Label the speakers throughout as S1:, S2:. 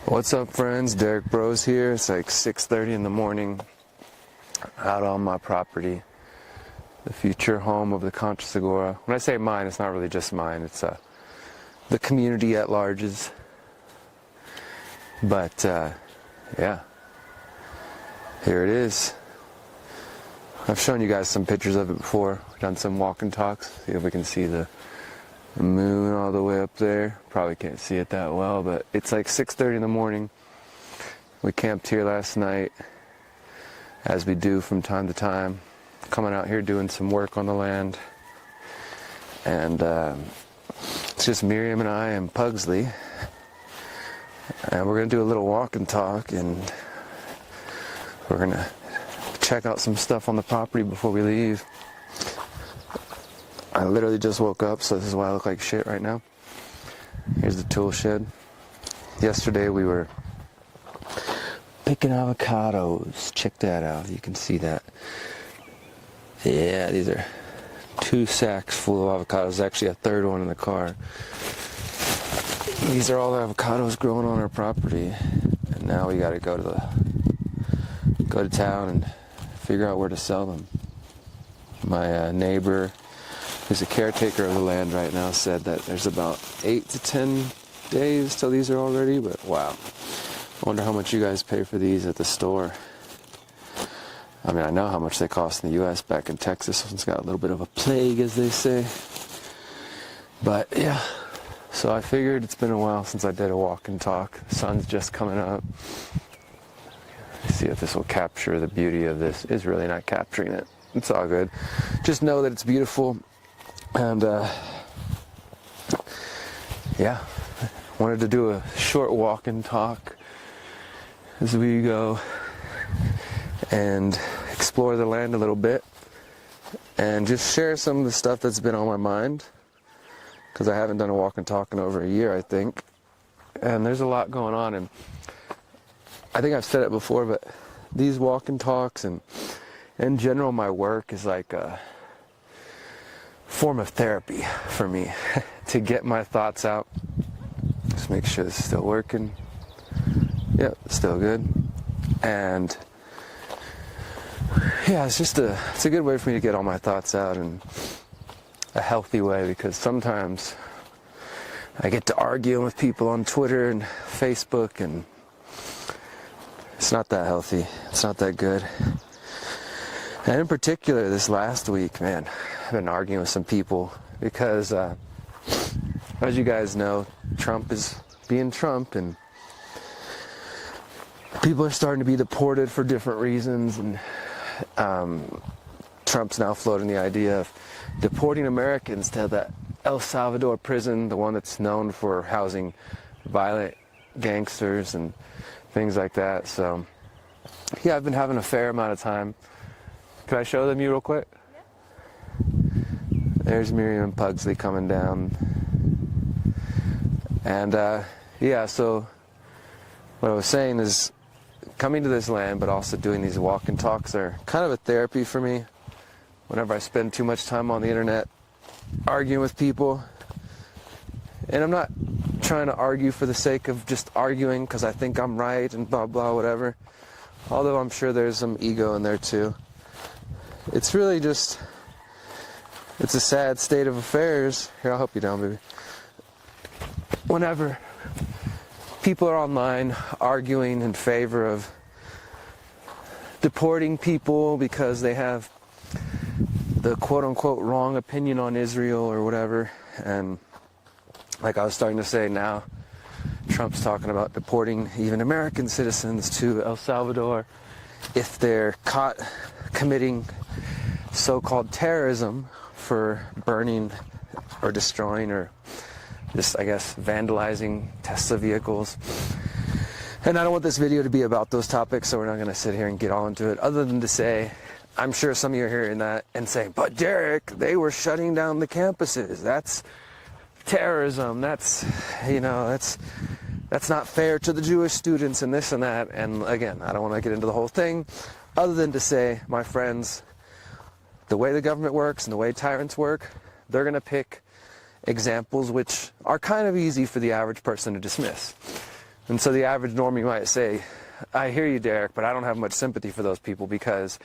S1: What's up, friends? Derrick Broze here. It's like 6:30 in the morning out on my property, the future home of the Conscious Agora. When I say mine, it's not really just mine, it's the community at large's. But yeah, here it is. I've shown you guys some pictures of it before. We've done some walk and talks. See if we can see the moon all the way up there. Probably can't see it that well, but it's like 6:30 in the morning. We camped here last night, as we do from time to time, coming out here doing some work on the land. And it's just Miriam and I and Pugsley, and we're gonna do a little walk and talk, and we're gonna check out some stuff on the property before we leave. I literally just woke up, so this is why I look like shit right now. Here's the tool shed. Yesterday we were picking avocados. Check that out. You can see that. Yeah, these are 2 sacks full of avocados. Actually, a third one in the car. These are all the avocados growing on our property, and now we got to go to town and figure out where to sell them. My neighbor, who's a caretaker of the land right now, said that there's about 8 to 10 days till these are all ready, but wow. I wonder how much you guys pay for these at the store. I mean, I know how much they cost in the U.S. Back in Texas, it's got a little bit of a plague, as they say. But yeah, so I figured it's been a while since I did a walk and talk. The sun's just coming up. See if this will capture the beauty of this. It's really not capturing it. It's all good. Just know that it's beautiful. And yeah, wanted to do a short walk and talk as we go and explore the land a little bit and just share some of the stuff that's been on my mind, because I haven't done a walk and talk in over a year, I think, and there's a lot going on. And I think I've said it before, but these walk and talks and in general my work is like a form of therapy for me to get my thoughts out. Just make sure this is still working. Yep, still good. And yeah, it's a good way for me to get all my thoughts out in a healthy way, because sometimes I get to arguing with people on Twitter and Facebook, and it's not that healthy. It's not that good. And in particular, this last week, man, I've been arguing with some people because, as you guys know, Trump is being Trump, and people are starting to be deported for different reasons, and Trump's now floating the idea of deporting Americans to the El Salvador prison, the one that's known for housing violent gangsters and things like that. So yeah, I've been having a fair amount of time. Can I show them you real quick? Yeah. There's Miriam and Pugsley coming down. And yeah, so what I was saying is coming to this land, but also doing these walk and talks are kind of a therapy for me. Whenever I spend too much time on the internet arguing with people, and I'm not trying to argue for the sake of just arguing because I think I'm right and blah blah whatever, although I'm sure there's some ego in there too. It's really just, it's a sad state of affairs. Here, I'll help you down, baby. Whenever people are online arguing in favor of deporting people because they have the quote-unquote wrong opinion on Israel or whatever, and like I was starting to say, now Trump's talking about deporting even American citizens to El Salvador if they're caught committing so-called terrorism for burning or destroying or just, I guess, vandalizing Tesla vehicles. And I don't want this video to be about those topics, so we're not going to sit here and get all into it, other than to say, I'm sure some of you are hearing that and saying, but Derrick, they were shutting down the campuses. That's terrorism. That's, you know, that's not fair to the Jewish students and this and that. And again, I don't want to get into the whole thing, other than to say, my friends, the way the government works and the way tyrants work, they're going to pick examples which are kind of easy for the average person to dismiss. And so the average normie might say, I hear you, Derrick, but I don't have much sympathy for those people because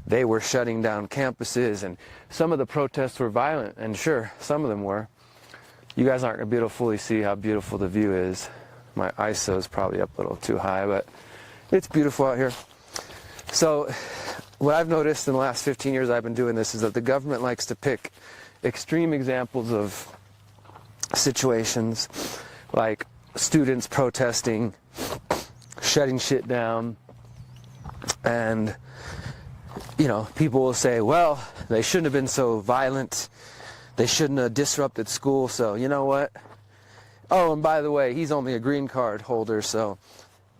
S1: they were shutting down campuses and some of the protests were violent, and sure, some of them were. You guys aren't going to be able to fully see how beautiful the view is. My ISO is probably up a little too high, but it's beautiful out here. So what I've noticed in the last 15 years I've been doing this is that the government likes to pick extreme examples of situations like students protesting, shutting shit down, and you know, people will say, well, they shouldn't have been so violent, they shouldn't have disrupted school, so you know what, oh, and by the way, he's only a green card holder, so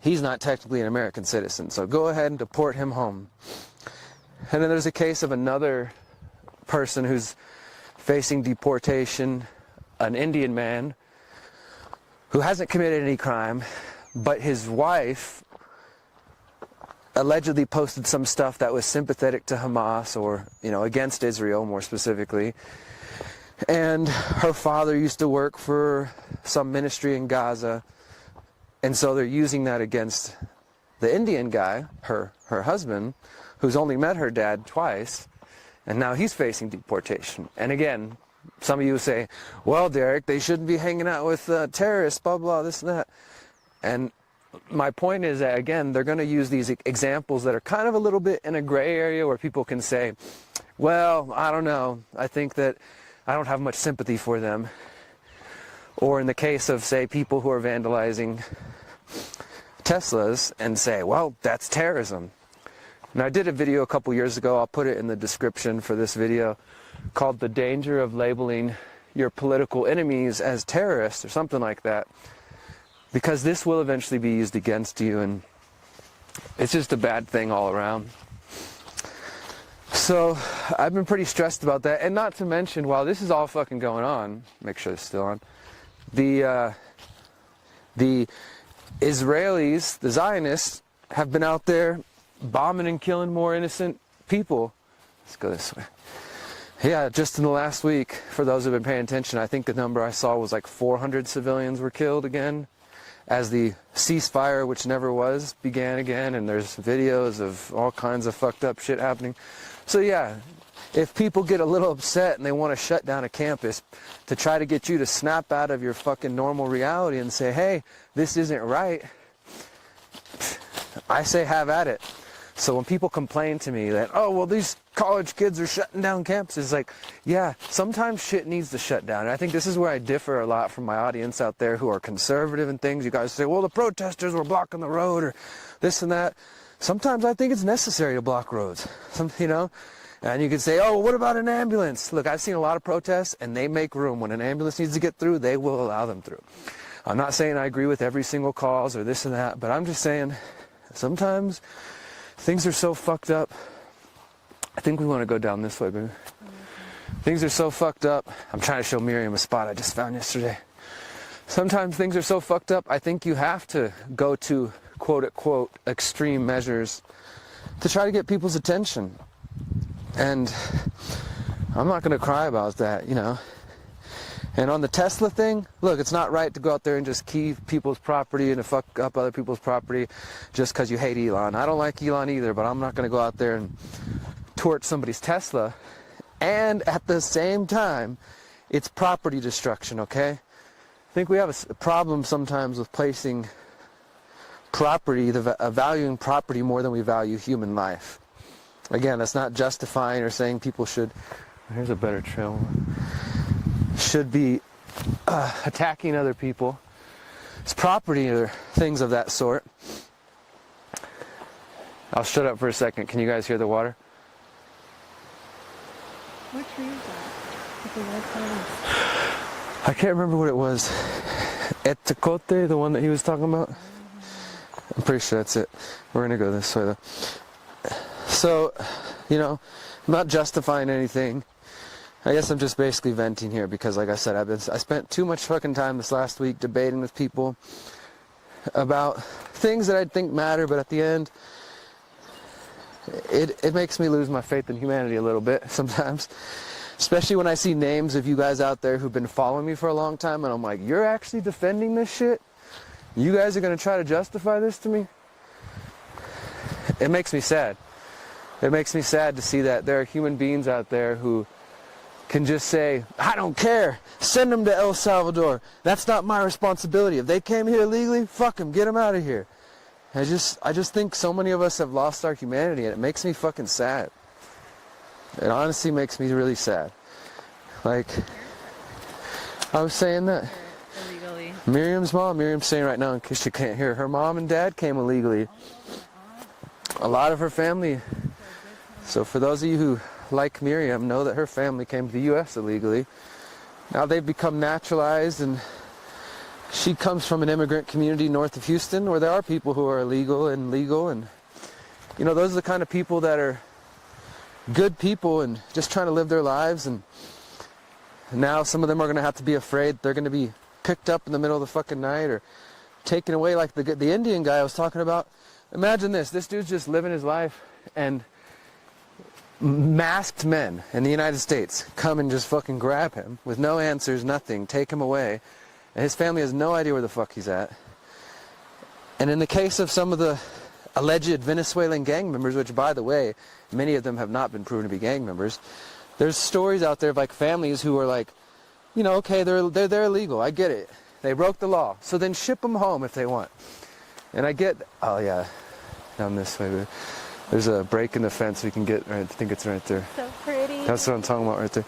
S1: he's not technically an American citizen, so go ahead and deport him home. And then there's a case of another person who's facing deportation, an Indian man who hasn't committed any crime, but his wife allegedly posted some stuff that was sympathetic to Hamas, or, you know, against Israel more specifically. And her father used to work for some ministry in Gaza, and so they're using that against the Indian guy, her husband, who's only met her dad twice, and now he's facing deportation. And again, some of you say, well, Derrick, they shouldn't be hanging out with terrorists, blah, blah, this and that. And my point is that, again, they're going to use these examples that are kind of a little bit in a gray area where people can say, well, I don't know, I think that I don't have much sympathy for them. Or in the case of, say, people who are vandalizing Teslas and say, well, that's terrorism. And I did a video a couple years ago, I'll put it in the description for this video, called The Danger of Labeling Your Political Enemies as Terrorists, or something like that. Because this will eventually be used against you, and it's just a bad thing all around. So I've been pretty stressed about that, and not to mention, while this is all fucking going on, make sure it's still on, the Israelis, the Zionists, have been out there bombing and killing more innocent people. Let's go this way. Yeah, just in the last week, for those who have been paying attention, I think the number I saw was like 400 civilians were killed again, as the ceasefire, which never was, began again, and there's videos of all kinds of fucked up shit happening. So yeah, if people get a little upset and they want to shut down a campus to try to get you to snap out of your fucking normal reality and say, hey, this isn't right, I say have at it. So when people complain to me that, oh, well, these college kids are shutting down campuses, like, yeah, sometimes shit needs to shut down. And I think this is where I differ a lot from my audience out there who are conservative and things. You guys say, well, the protesters were blocking the road or this and that. Sometimes I think it's necessary to block roads, you know? And you can say, oh, what about an ambulance? Look, I've seen a lot of protests, and they make room. When an ambulance needs to get through, they will allow them through. I'm not saying I agree with every single cause or this and that, but I'm just saying sometimes things are so fucked up. I think we want to go down this way, baby. Things are so fucked up. I'm trying to show Miriam a spot I just found yesterday. Sometimes things are so fucked up, I think you have to go to quote-unquote extreme measures to try to get people's attention. And I'm not going to cry about that, you know. And on the Tesla thing, look, it's not right to go out there and just key people's property and to fuck up other people's property just because you hate Elon. I don't like Elon either, but I'm not going to go out there and torch somebody's Tesla. And at the same time, it's property destruction, okay? I think we have a problem sometimes with placing property, valuing property more than we value human life. Again, that's not justifying or saying people should, here's a better trail, should be attacking other people. It's property or things of that sort. I'll shut up for a second. Can you guys hear the water?
S2: What tree is that?
S1: I can't remember what it was. Eticote, the one that he was talking about? I'm pretty sure that's it. We're going to go this way though. So, you know, I'm not justifying anything. I guess I'm just basically venting here because, like I said, I spent too much fucking time this last week debating with people about things that I think matter, but at the end, it makes me lose my faith in humanity a little bit sometimes. Especially when I see names of you guys out there who've been following me for a long time, and I'm like, you're actually defending this shit? You guys are going to try to justify this to me? It makes me sad. It makes me sad to see that there are human beings out there who can just say, I don't care, send them to El Salvador. That's not my responsibility. If they came here illegally, fuck them, get them out of here. I just think so many of us have lost our humanity, and it makes me fucking sad. It honestly makes me really sad. Like, I was saying that.
S2: Illegally.
S1: Miriam's saying right now, in case you can't hear, her mom and dad came illegally. A lot of her family. So for those of you who like Miriam, know that her family came to the U.S. illegally. Now they've become naturalized, and she comes from an immigrant community north of Houston where there are people who are illegal and legal, and you know, those are the kind of people that are good people and just trying to live their lives. And now some of them are going to have to be afraid they're going to be picked up in the middle of the fucking night or taken away, like the Indian guy I was talking about. Imagine this dude's just living his life, and masked men in the United States come and just fucking grab him with no answers, nothing, take him away, and his family has no idea where the fuck he's at. And in the case of some of the alleged Venezuelan gang members, which by the way, many of them have not been proven to be gang members, there's stories out there of like families who are like, you know, okay, they're illegal, I get it, they broke the law, so then ship them home if they want. And I get, oh yeah, down this way, there's a break in the fence we can get, right, I think it's right there.
S2: So pretty.
S1: That's what I'm talking about right there.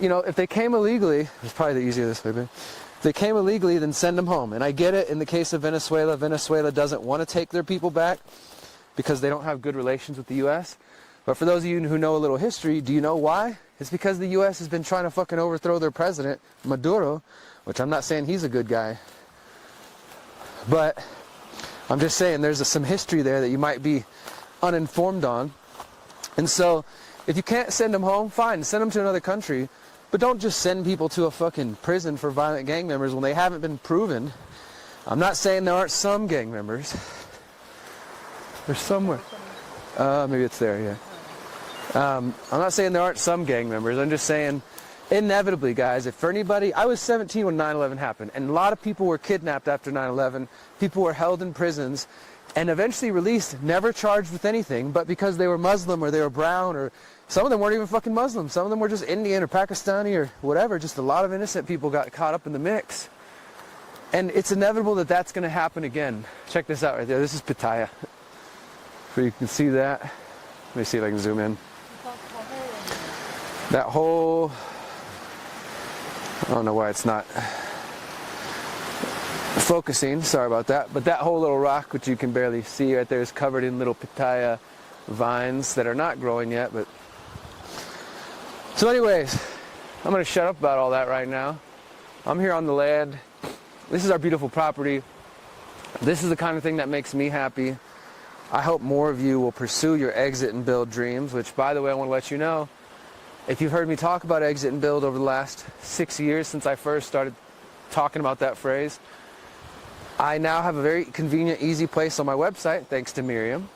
S1: You know, if they came illegally, it's probably the easier this way, but if they came illegally, then send them home. And I get it in the case of Venezuela. Venezuela doesn't want to take their people back because they don't have good relations with the U.S. But for those of you who know a little history, do you know why? It's because the U.S. has been trying to fucking overthrow their president, Maduro, which I'm not saying he's a good guy. But I'm just saying there's some history there that you might be uninformed on. And so if you can't send them home, fine, send them to another country, but don't just send people to a fucking prison for violent gang members when they haven't been proven. I'm not saying there aren't some gang members. There's somewhere. Maybe it's there, yeah. I'm not saying there aren't some gang members. I'm just saying, inevitably, guys, if for anybody, I was 17 when 9/11 happened, and a lot of people were kidnapped after 9/11. People were held in prisons and eventually released, never charged with anything, but because they were Muslim or they were brown, or some of them weren't even fucking Muslim. Some of them were just Indian or Pakistani or whatever. Just a lot of innocent people got caught up in the mix. And it's inevitable that that's going to happen again. Check this out right there. This is Pattaya. So you can see that. Let me see if I can zoom in. That whole, I don't know why it's not focusing, sorry about that, but that whole little rock, which you can barely see right there, is covered in little Pattaya vines that are not growing yet. But so anyways, I'm going to shut up about all that right now. I'm here on the land. This is our beautiful property. This is the kind of thing that makes me happy. I hope more of you will pursue your exit and build dreams, which, by the way, I want to let you know, if you've heard me talk about exit and build over the last 6 years since I first started talking about that phrase, I now have a very convenient, easy place on my website, thanks to Miriam,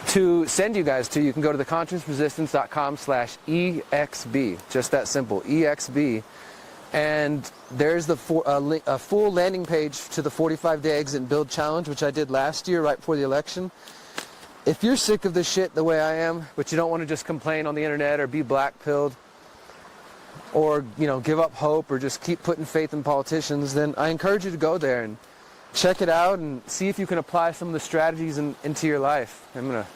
S1: to send you guys to. You can go to theconsciousresistance.com/EXB, just that simple, EXB. And there's a full landing page to the 45-day exit and build challenge, which I did last year right before the election. If you're sick of this shit the way I am, but you don't want to just complain on the internet or be black-pilled or, you know, give up hope or just keep putting faith in politicians, then I encourage you to go there and check it out and see if you can apply some of the strategies into your life. I'm going to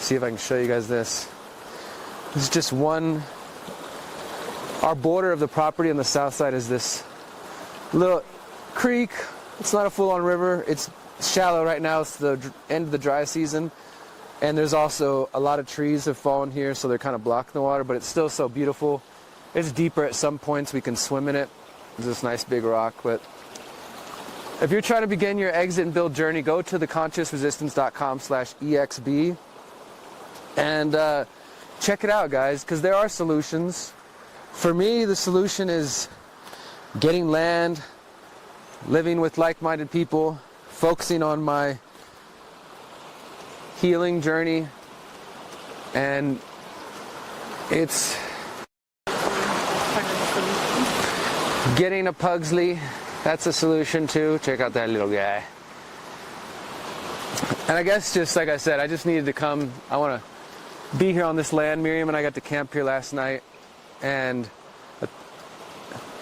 S1: see if I can show you guys this. This is just one. Our border of the property on the south side is this little creek. It's not a full-on river. It's shallow right now. It's the end of the dry season. And there's also a lot of trees have fallen here, so they're kind of blocking the water, but it's still so beautiful. It's deeper at some points. We can swim in it. There's this nice big rock. But if you're trying to begin your exit and build journey, go to theconsciousresistance.com/EXB and check it out, guys, because there are solutions. For me, the solution is getting land, living with like-minded people, focusing on my healing journey, and it's getting a Pugsley, That's a solution too. Check out that little guy. And I guess just like I said, I just needed to come. I want to be here on this land. Miriam and I got to camp here last night and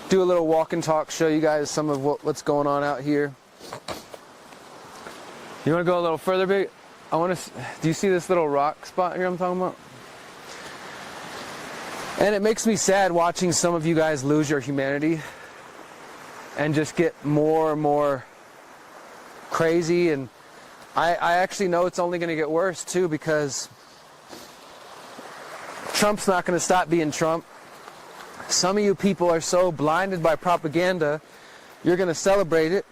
S1: do a little walk and talk, show you guys some of what's going on out here. You want to go a little further, big? Do you see this little rock spot here I'm talking about? And it makes me sad watching some of you guys lose your humanity and just get more and more crazy. And I actually know it's only going to get worse too, because Trump's not going to stop being Trump. Some of you people are so blinded by propaganda, you're going to celebrate it.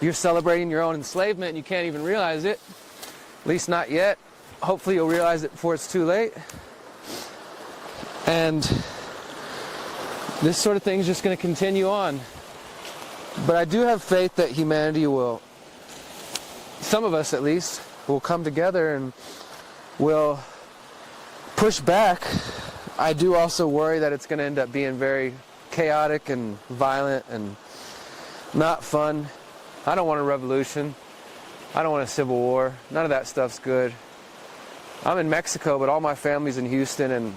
S1: You're celebrating your own enslavement and you can't even realize it. At least not yet. Hopefully you'll realize it before it's too late. And this sort of thing is just going to continue on. But I do have faith that humanity will, some of us at least, will come together and will push back. I do also worry that it's going to end up being very chaotic and violent and not fun. I don't want a revolution. I don't want a civil war. None of that stuff's good. I'm in Mexico, but all my family's in Houston, and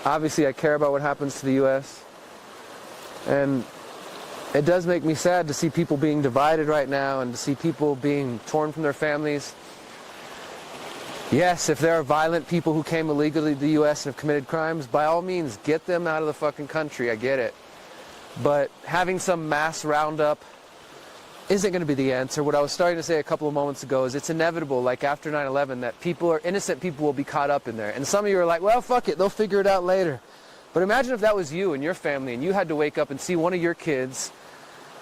S1: obviously I care about what happens to the U.S. And it does make me sad to see people being divided right now and to see people being torn from their families. Yes, if there are violent people who came illegally to the U.S. and have committed crimes, by all means, get them out of the fucking country. I get it. But having some mass roundup isn't going to be the answer. What I was starting to say a couple of moments ago is it's inevitable, like after 9/11, that innocent people will be caught up in there. And some of you are like, well, fuck it, they'll figure it out later. But imagine if that was you and your family and you had to wake up and see one of your kids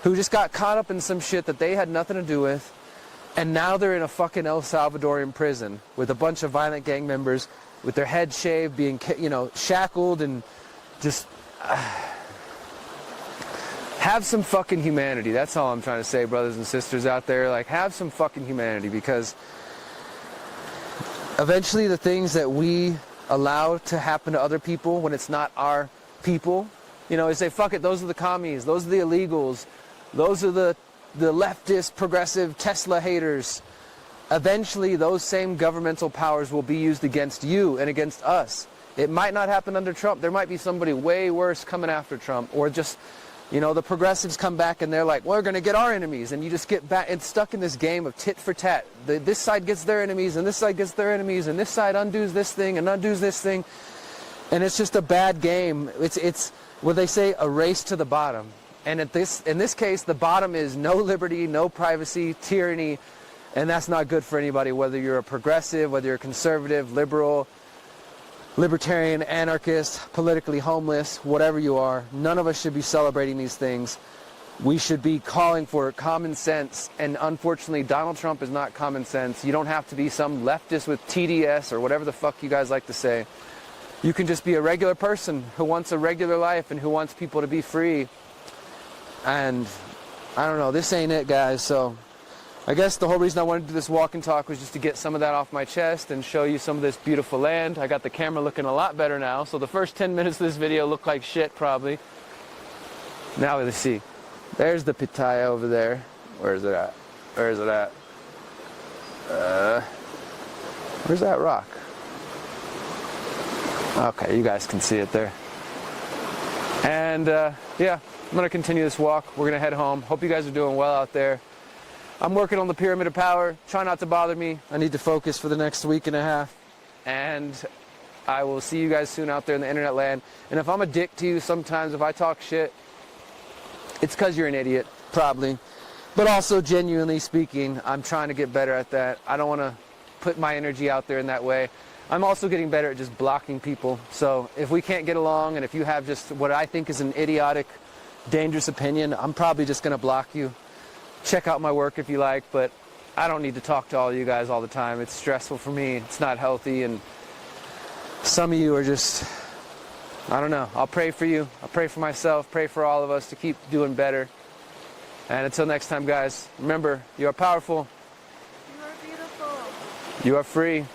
S1: who just got caught up in some shit that they had nothing to do with, and now they're in a fucking El Salvadorian prison with a bunch of violent gang members with their heads shaved, being, shackled, and just have some fucking humanity. That's all I'm trying to say, brothers and sisters out there. Like, have some fucking humanity, because eventually the things that we allow to happen to other people when it's not our people, they say, fuck it, those are the commies, those are the illegals, those are the leftist, progressive Tesla haters. Eventually those same governmental powers will be used against you and against us. It might not happen under Trump. There might be somebody way worse coming after Trump, or just the progressives come back and they're like, we're going to get our enemies, and you just get back and stuck in this game of tit for tat. This side gets their enemies and this side gets their enemies, and this side undoes this thing and undoes this thing, and it's just a bad game. It's what they say, a race to the bottom. And in this case, the bottom is no liberty, no privacy, tyranny, and that's not good for anybody, whether you're a progressive, whether you're a conservative, liberal, libertarian, anarchist, politically homeless, whatever you are. None of us should be celebrating these things. We should be calling for common sense, and unfortunately Donald Trump is not common sense. You don't have to be some leftist with TDS or whatever the fuck you guys like to say. You can just be a regular person who wants a regular life and who wants people to be free. And I don't know, this ain't it, guys. So I guess the whole reason I wanted to do this walk and talk was just to get some of that off my chest and show you some of this beautiful land. I got the camera looking a lot better now, so the first 10 minutes of this video looked like shit probably. Now let's see. There's the pitaya over there. Where is it at? Where is it at? Where's that rock? Okay, you guys can see it there. And yeah, I'm going to continue this walk. We're going to head home. Hope you guys are doing well out there. I'm working on the pyramid of power. Try not to bother me. I need to focus for the next week and a half. And I will see you guys soon out there in the internet land. And if I'm a dick to you sometimes, if I talk shit, it's because you're an idiot, probably. But also, genuinely speaking, I'm trying to get better at that. I don't want to put my energy out there in that way. I'm also getting better at just blocking people. So if we can't get along, and if you have just what I think is an idiotic, dangerous opinion, I'm probably just going to block you. Check out my work if you like, but I don't need to talk to all of you guys all the time. It's stressful for me. It's not healthy, and some of you are just, I don't know. I'll pray for you. I'll pray for myself, pray for all of us to keep doing better. And until next time, guys, remember, you are powerful.
S2: You are beautiful.
S1: You are free.